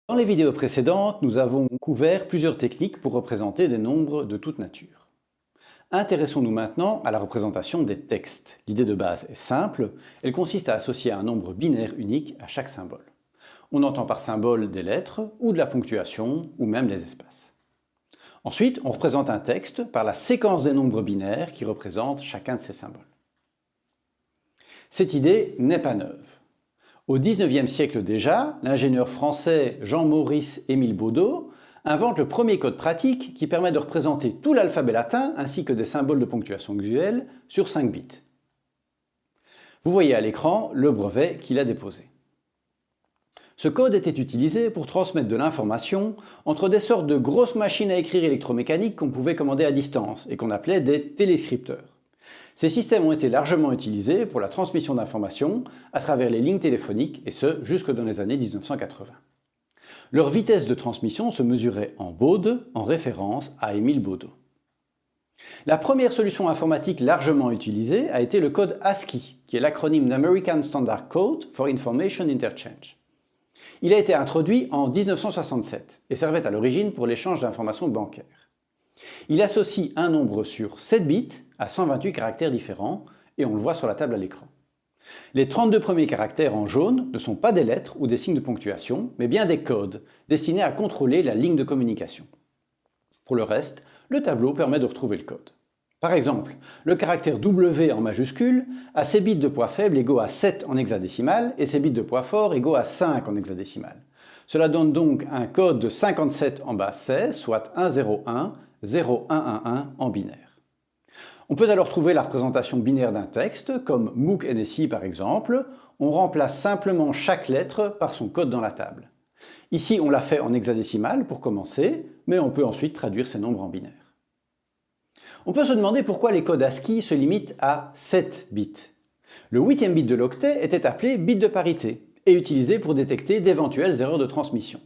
Dans les vidéos précédentes, nous avons couvert plusieurs techniques pour représenter des nombres de toute nature. Intéressons-nous maintenant à la représentation des textes. L'idée de base est simple, elle consiste à associer un nombre binaire unique à chaque symbole. On entend par symbole des lettres, ou de la ponctuation, ou même des espaces. Ensuite, on représente un texte par la séquence des nombres binaires qui représentent chacun de ces symboles. Cette idée n'est pas neuve. Au XIXe siècle déjà, l'ingénieur français Jean-Maurice Émile Baudot invente le premier code pratique qui permet de représenter tout l'alphabet latin ainsi que des symboles de ponctuation usuels sur 5 bits. Vous voyez à l'écran le brevet qu'il a déposé. Ce code était utilisé pour transmettre de l'information entre des sortes de grosses machines à écrire électromécaniques qu'on pouvait commander à distance et qu'on appelait des téléscripteurs. Ces systèmes ont été largement utilisés pour la transmission d'informations à travers les lignes téléphoniques, et ce, jusque dans les années 1980. Leur vitesse de transmission se mesurait en baudes, en référence à Émile Baudot. La première solution informatique largement utilisée a été le code ASCII, qui est l'acronyme d'American Standard Code for Information Interchange. Il a été introduit en 1967 et servait à l'origine pour l'échange d'informations bancaires. Il associe un nombre sur 7 bits à 128 caractères différents, et on le voit sur la table à l'écran. Les 32 premiers caractères en jaune ne sont pas des lettres ou des signes de ponctuation, mais bien des codes, destinés à contrôler la ligne de communication. Pour le reste, le tableau permet de retrouver le code. Par exemple, le caractère W en majuscule a ses bits de poids faible égaux à 7 en hexadécimal et ses bits de poids fort égaux à 5 en hexadécimal. Cela donne donc un code de 57 en base 16, soit 101, 0111 en binaire. On peut alors trouver la représentation binaire d'un texte, comme MOOC NSI par exemple. On remplace simplement chaque lettre par son code dans la table. Ici, on l'a fait en hexadécimal pour commencer, mais on peut ensuite traduire ces nombres en binaire. On peut se demander pourquoi les codes ASCII se limitent à 7 bits. Le 8e bit de l'octet était appelé bit de parité et utilisé pour détecter d'éventuelles erreurs de transmission.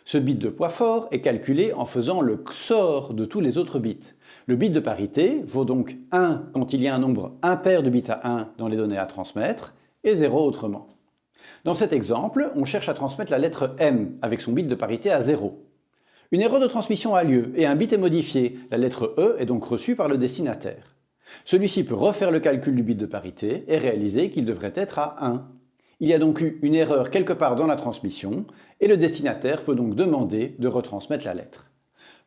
Ce bit de poids fort est calculé en faisant le XOR de tous les autres bits. Le bit de parité vaut donc 1 quand il y a un nombre impair de bits à 1 dans les données à transmettre, et 0 autrement. Dans cet exemple, on cherche à transmettre la lettre M avec son bit de parité à 0. Une erreur de transmission a lieu et un bit est modifié, la lettre E est donc reçue par le destinataire. Celui-ci peut refaire le calcul du bit de parité et réaliser qu'il devrait être à 1. Il y a donc eu une erreur quelque part dans la transmission, et le destinataire peut donc demander de retransmettre la lettre.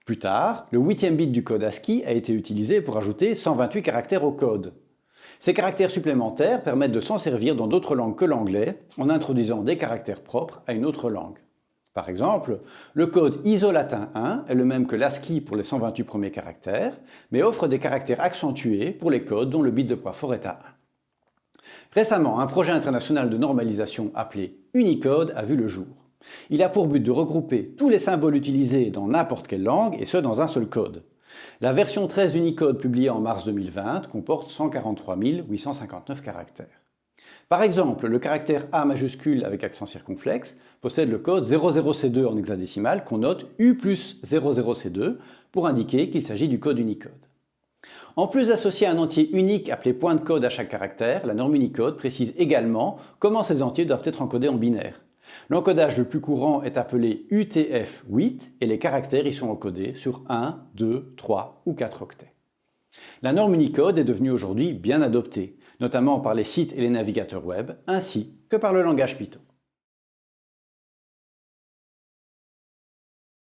Plus tard, le 8e bit du code ASCII a été utilisé pour ajouter 128 caractères au code. Ces caractères supplémentaires permettent de s'en servir dans d'autres langues que l'anglais, en introduisant des caractères propres à une autre langue. Par exemple, le code ISO-latin 1 est le même que l'ASCII pour les 128 premiers caractères, mais offre des caractères accentués pour les codes dont le bit de poids fort est à 1. Récemment, un projet international de normalisation appelé Unicode a vu le jour. Il a pour but de regrouper tous les symboles utilisés dans n'importe quelle langue, et ce dans un seul code. La version 13 d'Unicode publiée en mars 2020 comporte 143 859 caractères. Par exemple, le caractère A majuscule avec accent circonflexe possède le code 00C2 en hexadécimal qu'on note U plus 00C2 pour indiquer qu'il s'agit du code Unicode. En plus d'associer un entier unique appelé point de code à chaque caractère, la norme Unicode précise également comment ces entiers doivent être encodés en binaire. L'encodage le plus courant est appelé UTF-8 et les caractères y sont encodés sur 1, 2, 3 ou 4 octets. La norme Unicode est devenue aujourd'hui bien adoptée, notamment par les sites et les navigateurs web, ainsi que par le langage Python.